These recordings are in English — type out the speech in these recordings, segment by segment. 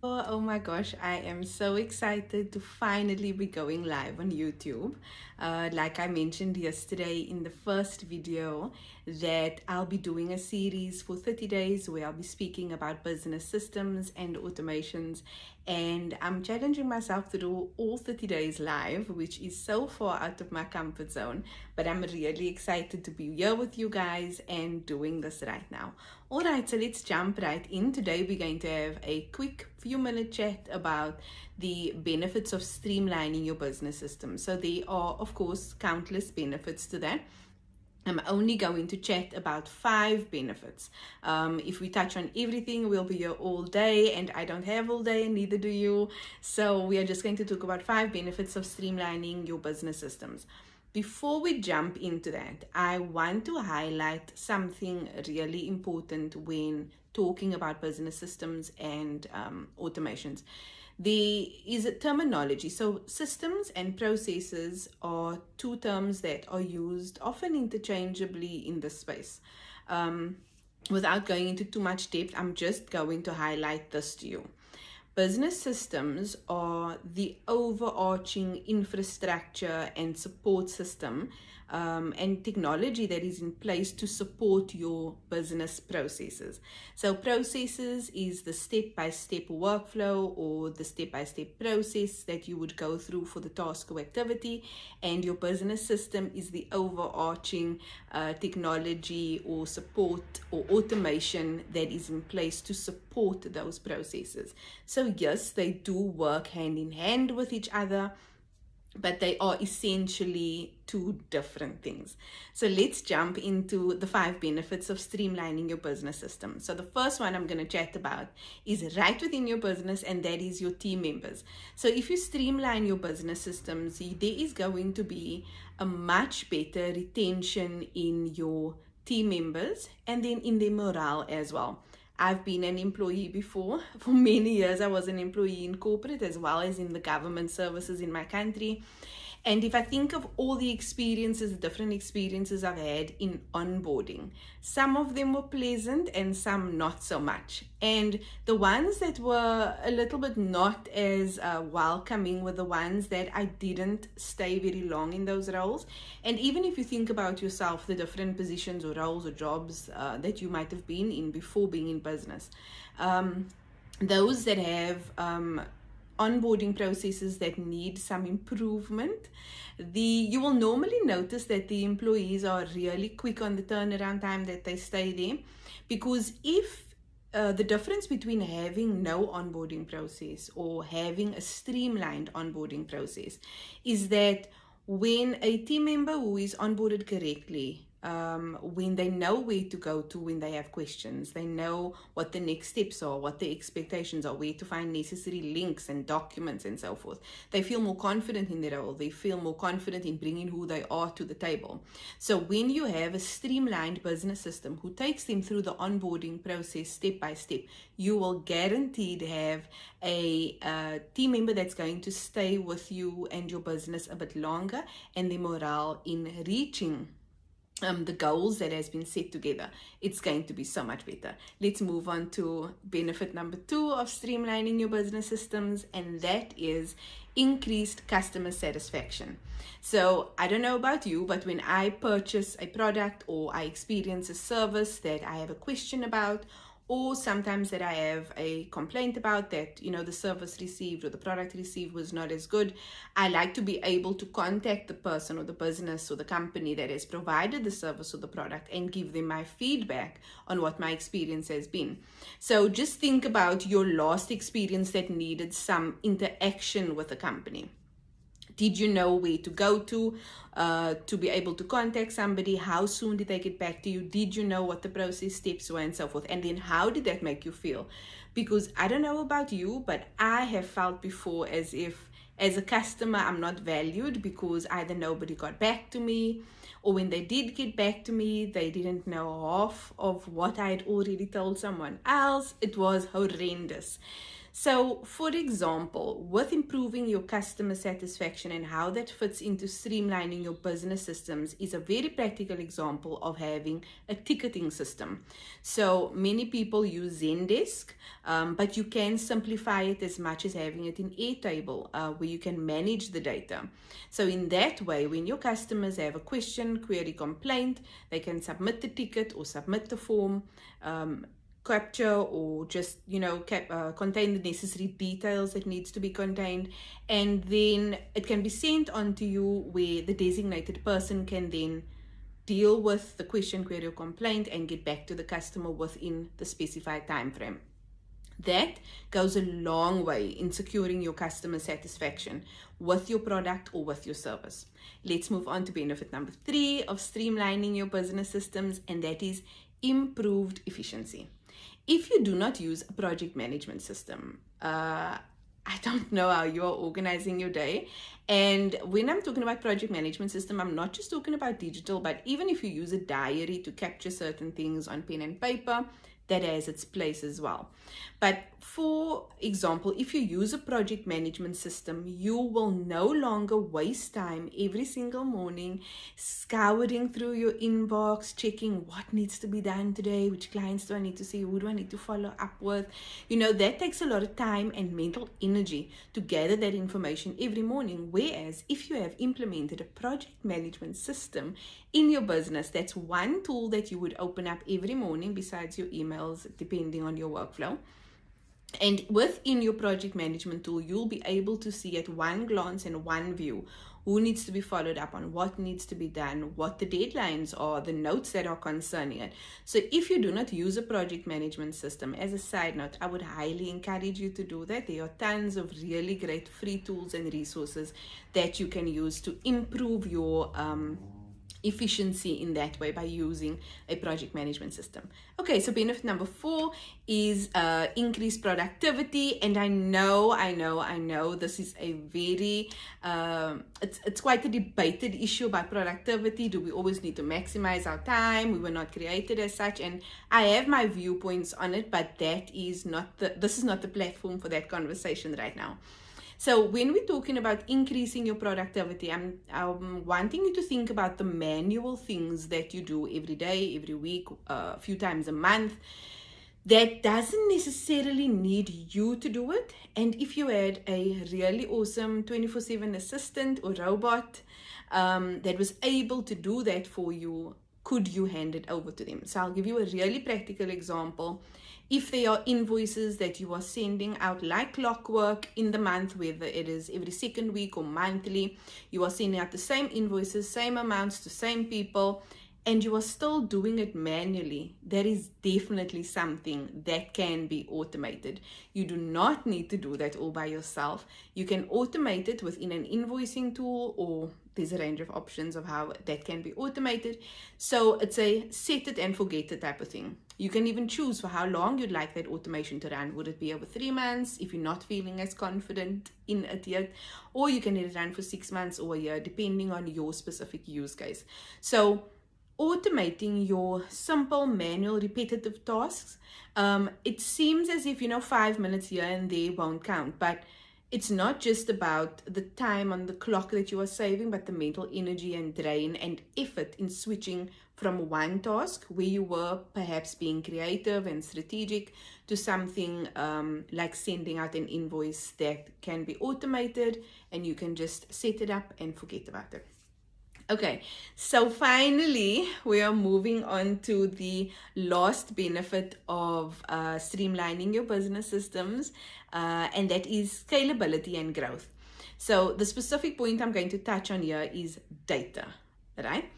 Oh my gosh, I am so excited to finally be going live on YouTube. Like I mentioned yesterday in the first video, that I'll be doing a series for 30 days where I'll be speaking about business systems and automations. And I'm challenging myself to do all 30 days live, which is so far out of my comfort zone. But I'm really excited to be here with you guys and doing this right now. All right, so let's jump right in. Today we're going to have a quick few minute chat about the benefits of streamlining your business system. So there are, of course, countless benefits to that. I'm only going to chat about 5 benefits. If we touch on everything, we'll be here all day, and I don't have all day, and neither do you. So we are just going to talk about 5 benefits of streamlining your business systems. Before we jump into that, I want to highlight something really important when talking about business systems and automations. There is a terminology. So systems and processes are 2 terms that are used often interchangeably in this space. Without going into too much depth, I'm just going to highlight this to you. Business systems are the overarching infrastructure and support system and technology that is in place to support your business processes. So processes is the step-by-step workflow or the step-by-step process that you would go through for the task or activity, and your business system is the overarching technology or support or automation that is in place to support those processes. So yes, they do work hand in hand with each other, but they are essentially 2 different things. So let's jump into the 5 benefits of streamlining your business system. So the first one I'm going to chat about is right within your business, and that is your team members. So if you streamline your business systems, there is going to be a much better retention in your team members and then in their morale as well. I've been an employee before. For many years, I was an employee in corporate as well as in the government services in my country. And if I think of all the experiences, the different experiences I've had in onboarding, some of them were pleasant and some not so much. And the ones that were a little bit not as welcoming were the ones that I didn't stay very long in those roles. And even if you think about yourself, the different positions or roles or jobs that you might have been in before being in business, those that have onboarding processes that need some improvement, you will normally notice that the employees are really quick on the turnaround time that they stay there. Because if the difference between having no onboarding process or having a streamlined onboarding process is that when a team member who is onboarded correctly, when they know where to go to when they have questions, they know what the next steps are, what the expectations are, where to find necessary links and documents and so forth. They feel more confident in their role. They feel more confident in bringing who they are to the table. So when you have a streamlined business system who takes them through the onboarding process step by step, you will guaranteed have a team member that's going to stay with you and your business a bit longer, and the morale in reaching the goals that has been set together, it's going to be so much better. Let's move on to benefit number 2 of streamlining your business systems, and that is increased customer satisfaction. So I don't know about you, but when I purchase a product or I experience a service that I have a question about, or sometimes that I have a complaint about that, the service received or the product received was not as good, I like to be able to contact the person or the business or the company that has provided the service or the product and give them my feedback on what my experience has been. So just think about your last experience that needed some interaction with the company. Did you know where to go to be able to contact somebody? How soon did they get back to you? Did you know what the process steps were and so forth? And then how did that make you feel? Because I don't know about you, but I have felt before as if as a customer I'm not valued because either nobody got back to me, or when they did get back to me, they didn't know half of what I had already told someone else. It was horrendous. So, for example, with improving your customer satisfaction and how that fits into streamlining your business systems is a very practical example of having a ticketing system. So, many people use Zendesk, but you can simplify it as much as having it in Airtable, where you can manage the data. So, in that way, when your customers have a question, query, complaint, they can submit the ticket or submit the form. Capture or just contain the necessary details that needs to be contained, and then it can be sent on to you where the designated person can then deal with the question, query, or complaint and get back to the customer within the specified time frame. That goes a long way in securing your customer satisfaction with your product or with your service. Let's move on to benefit number 3 of streamlining your business systems, and that is improved efficiency. If you do not use a project management system, I don't know how you are organizing your day. And when I'm talking about project management system, I'm not just talking about digital, but even if you use a diary to capture certain things on pen and paper, that has its place as well. But for example, if you use a project management system, you will no longer waste time every single morning scouring through your inbox, checking what needs to be done today, which clients do I need to see, who do I need to follow up with. That takes a lot of time and mental energy to gather that information every morning. Whereas if you have implemented a project management system in your business, that's one tool that you would open up every morning besides your emails, depending on your workflow. And within your project management tool, you'll be able to see at one glance and one view who needs to be followed up on, what needs to be done, what the deadlines are, the notes that are concerning it. So if you do not use a project management system, as a side note, I would highly encourage you to do that. There are tons of really great free tools and resources that you can use to improve your efficiency in that way by using a project management system. Okay, so benefit number 4 is increased productivity. And I know this is a very it's quite a debated issue about productivity. Do we always need to maximize our time? We were not created as such, and I have my viewpoints on it, but this is not the platform for that conversation right now. So when we're talking about increasing your productivity, I'm wanting you to think about the manual things that you do every day, every week, a few times a month, that doesn't necessarily need you to do it. And if you had a really awesome 24/7 assistant or robot that was able to do that for you, could you hand it over to them? So I'll give you a really practical example. If there are invoices that you are sending out like clockwork in the month, whether it is every second week or monthly, you are sending out the same invoices, same amounts to same people, and you are still doing it manually, that is definitely something that can be automated. You do not need to do that all by yourself. You can automate it within an invoicing tool, or there's a range of options of how that can be automated. So it's a set it and forget it type of thing. You can even choose for how long you'd like that automation to run. Would it be over 3 months if you're not feeling as confident in it yet? Or you can let it run for 6 months or a year, depending on your specific use case. So automating your simple, manual, repetitive tasks, it seems as if 5 minutes here and there won't count, but it's not just about the time on the clock that you are saving, but the mental energy and drain and effort in switching from one task where you were perhaps being creative and strategic to something like sending out an invoice that can be automated and you can just set it up and forget about it. Okay, so finally, we are moving on to the last benefit of streamlining your business systems, and that is scalability and growth. So the specific point I'm going to touch on here is data, right?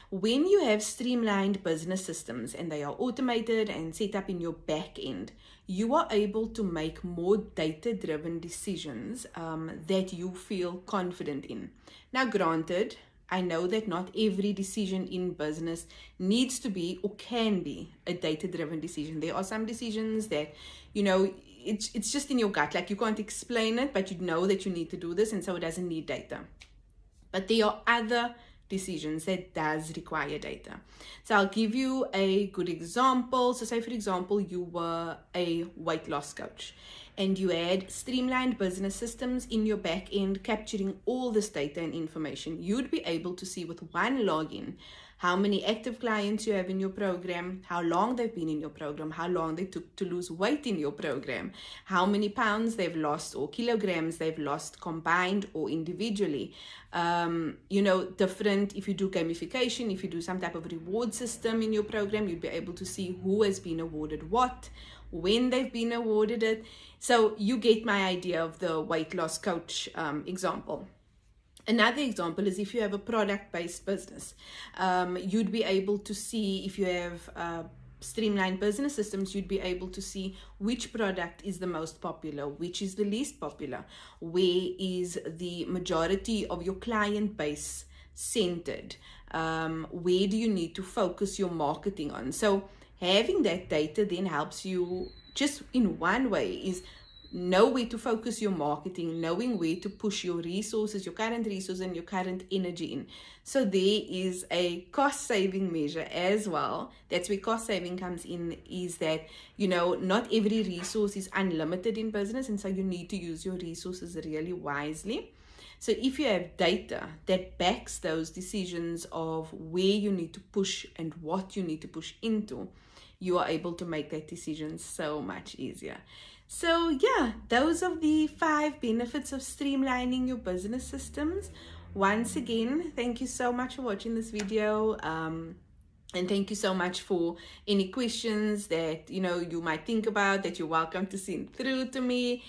When you have streamlined business systems and they are automated and set up in your back end, you are able to make more data-driven decisions that you feel confident in. Now, granted, I know that not every decision in business needs to be or can be a data-driven decision. There are some decisions that, it's just in your gut. Like, you can't explain it, but you know that you need to do this, and so it doesn't need data. But there are other decisions that does require data. So I'll give you a good example. So say, for example, you were a weight loss coach and you had streamlined business systems in your back end capturing all this data and information, you'd be able to see with one login how many active clients you have in your program, how long they've been in your program, how long they took to lose weight in your program, how many pounds they've lost or kilograms they've lost combined or individually. Different, if you do gamification, if you do some type of reward system in your program, you'd be able to see who has been awarded what, when they've been awarded it. So you get my idea of the weight loss coach example. Another example is if you have a product-based business, you'd be able to see, if you have streamlined business systems, you'd be able to see which product is the most popular, which is the least popular, where is the majority of your client base centered, where do you need to focus your marketing on. So having that data then helps you, just in one way, is know where to focus your marketing, knowing where to push your resources, your current resources and your current energy in. So there is a cost saving measure as well. That's where cost saving comes in, is that, not every resource is unlimited in business, and so you need to use your resources really wisely. So if you have data that backs those decisions of where you need to push and what you need to push into, you are able to make that decision so much easier. So yeah, those are the 5 benefits of streamlining your business systems. Once again, thank you so much for watching this video. And thank you so much for any questions that you might think about, that you're welcome to send through to me.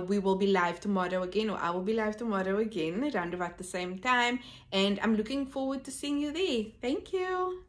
We will be live tomorrow again, or I will be live tomorrow again around about the same time. And I'm looking forward to seeing you there. Thank you.